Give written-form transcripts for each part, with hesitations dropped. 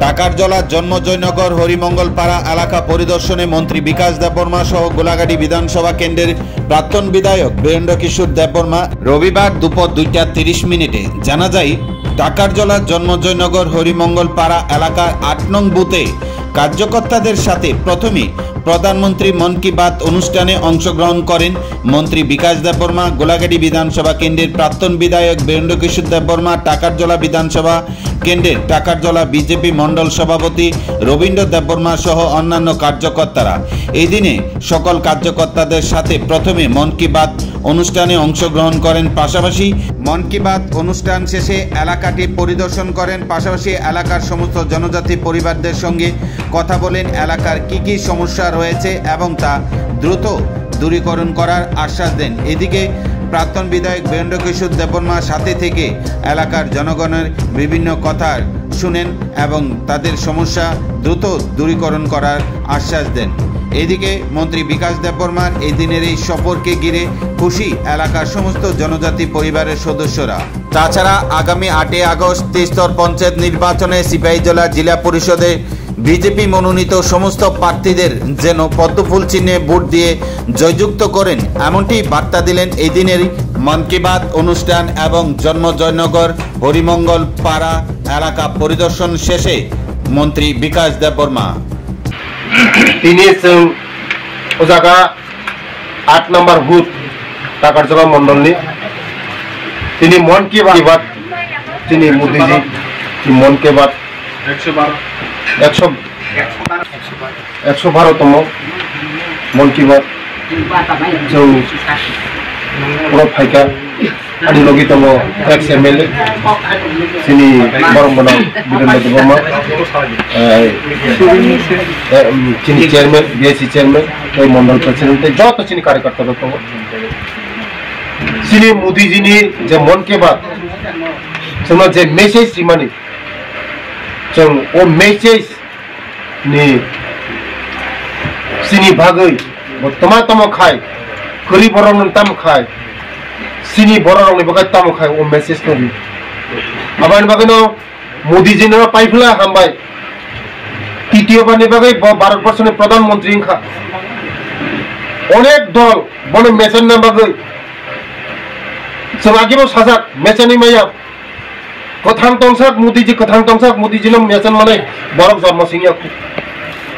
টাকারজলা জন্মজয়নগর হরিমঙ্গল পাড়া এলাকা পরিদর্শনে মন্ত্রী বিকাশ দেববর্মা সহ গোলাঘাটি বিধানসভা কেন্দ্রের প্রাক্তন বিধায়ক বীরেন্দ্র কিশোর দেববর্মা রবিবার দুপুর 2:30 মিনিটে জানা যায় টাকারজলা জন্মজয়নগর হরিমঙ্গল পাড়া এলাকার 8 নং বুথে কার্যকর্তাদের সাথে প্রথমে প্রধানমন্ত্রী মন কি বাত অনুষ্ঠানে অংশগ্রহণ করেন মন্ত্রী বিকাশ দেববর্মা। গোলাঘাটি বিধানসভা কেন্দ্রের প্রাক্তন বিধায়ক বীরেন্দ্র কিশোর দেববর্মা, টাকারজলা বিধানসভা কেন্দ্রের টাকারজলা বিজেপি মণ্ডল সভাপতি রবীন্দ্র দেববর্মা সহ অন্যান্য কার্যকর্তারা এই দিনে সকল কার্যকর্তাদের সাথে প্রথমে মন কি বাত অনুষ্ঠানে অংশগ্রহণ করেন। পাশাপাশি মন কি বাত অনুষ্ঠান শেষে এলাকাটি পরিদর্শন করেন। পাশাপাশি এলাকার সমস্ত জনজাতি পরিবারদের সঙ্গে কথা বলেন, এলাকার কি সমস্যা রয়েছে এবং তা দ্রুত দূরীকরণ করার আশ্বাস দেন। এদিকে প্রাক্তন বিধায়ক বীরেন্দ্র কিশোর দেববর্মা সাথে থেকে এলাকার জনগণের বিভিন্ন কথা শুনেন এবং তাদের সমস্যা দ্রুত দূরীকরণ করার আশ্বাস দেন। এদিকে মন্ত্রী বিকাশ দেববর্মার এই দিনের এই সফরকে ঘিরে খুশি এলাকার সমস্ত জনজাতি পরিবারের সদস্যরা। তাছাড়া আগামী 8 আগস্ট ত্রিস্তর পঞ্চায়েত নির্বাচনে সিপাহীজলা জেলা পরিষদে বিজেপি মনোনীত সমস্ত প্রার্থীদের যেন পদ্মফুল চিহ্নে ভোট দিয়ে জয়যুক্ত করেন, এমনটি বার্তা দিলেন এই দিনের মন কি বাত অনুষ্ঠান এবং জন্মজয়নগর হরিমঙ্গল পাড়া এলাকা পরিদর্শন শেষে মন্ত্রী বিকাশ দেববর্মা। তিনি ও জায়গা 8 নম্বর বুথ টাকারজলা মন্ডলনি তিনি মন কি বাত তিনি মোদীজি মন কি বাত 112তম মন কি বাত পুরো ফাইকা आणि লগিতম এক্স এমএলএ তিনি বরমবনা বীরেন্দ্র দেববর্মা তিনি চেয়ারম্যান বিএসসি চেয়ারম্যান এই মন্ডল প্রেসিডেন্ট যত চিনি কার্যকর্তা দম চিনি মোদীজিনি যে মন কি বাত जोंना जे मेसेज माने जों ओ मेसेज नि सिनी भागै बर्तमान तम खाय गरीब बरन तम खाय सिनी बरन बगै तम खाय ओ मेसेज नबि आबान बगैनो मोदी जी न पाइफला हामबाय तृतीय बारनि बगै भारतवर्षनि प्रधानमंत्री खा अनेक दल बने मेसेज न बगै जों आगेबो साजाक मेसेजनि माया कथां तंसाक मोदीजी नो मेसन माने बरफ जन्म सिंह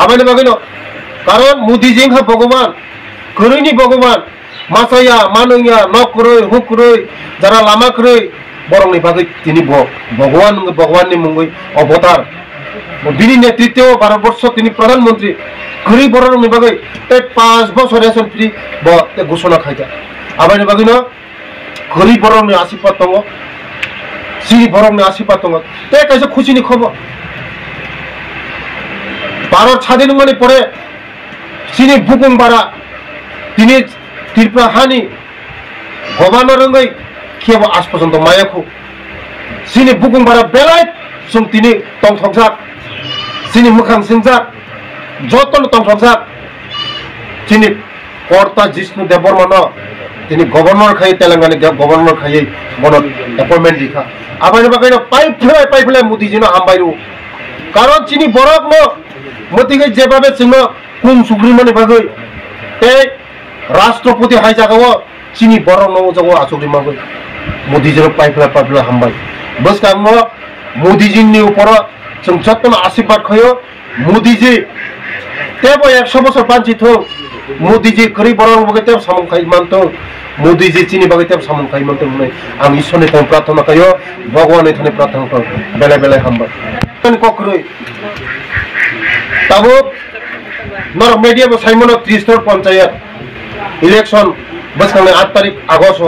आबानि बागैनो कारण मोदीजी हा भगवान गरैनि भगवान मासाया मानैया नकरै हुकरै जरा लामा करै बरंनि बागै तिनि भगवाननि मुङै अवतार बिनि नेतृत्व भारतवर्ष तिनि प्रधानमंत्री गरीब बरंनि बागै 5 बछर रेशन फ्री घोषणा खायजा आबानि बागैनो गरीब बरंनि आशीर्बाद दङ सिनी बरंनि आशीर्बाद दङ ते कैसे खुशिनि खबर भारत स्वाधीन होने परे सिनी बुकुंबारा तिनी त्रिपुरा हानि गबानो रोङै खेब आज पर्यन्त मायाखौ सिनी बुकुंबारा बेलाय जों तिनी तंथकजाक सिनी मोखां सिंजाक जतन तंथकजाक तिनी कर्ता जिष्णु देबबर्मा तिनी गवर्नर खाय तेलंगाना गवर्नर खाय बन अपॉइंटमेंट दिखा आबानि बागैनो पाइफलाय मोदीजिनो हामबायरु कारण चिनी बरक न मतिगे जेबाबे जोंनो कुम सुग्रीमनि बागै ते राष्ट्रपति हाय जागाव चिनी बरक न जागाव आसुग्री मागै मोदीजिनो पाइफलाय हामबाय बसकांगो मोदीजिनि ऊपर जों जतन आशीर्वाद खयो मोदीजी तेबो 100 बछर बांचि थौ मोदीजी गरीब बरक बागै तेब सामं खाय मानथौ मोदीजी चिनी बागै तेब सामं खाय मानथौ आं ईश्वरनि थाखाय प्रार्थना खयो भगवाननि थाखाय प्रार्थना खयो बेले हामबाय कक्रै ताबो नर मीडिया साइमन त्रिस्तर पंचायत इलेक्शन बसखांनाय 8 तारिख आगस्ट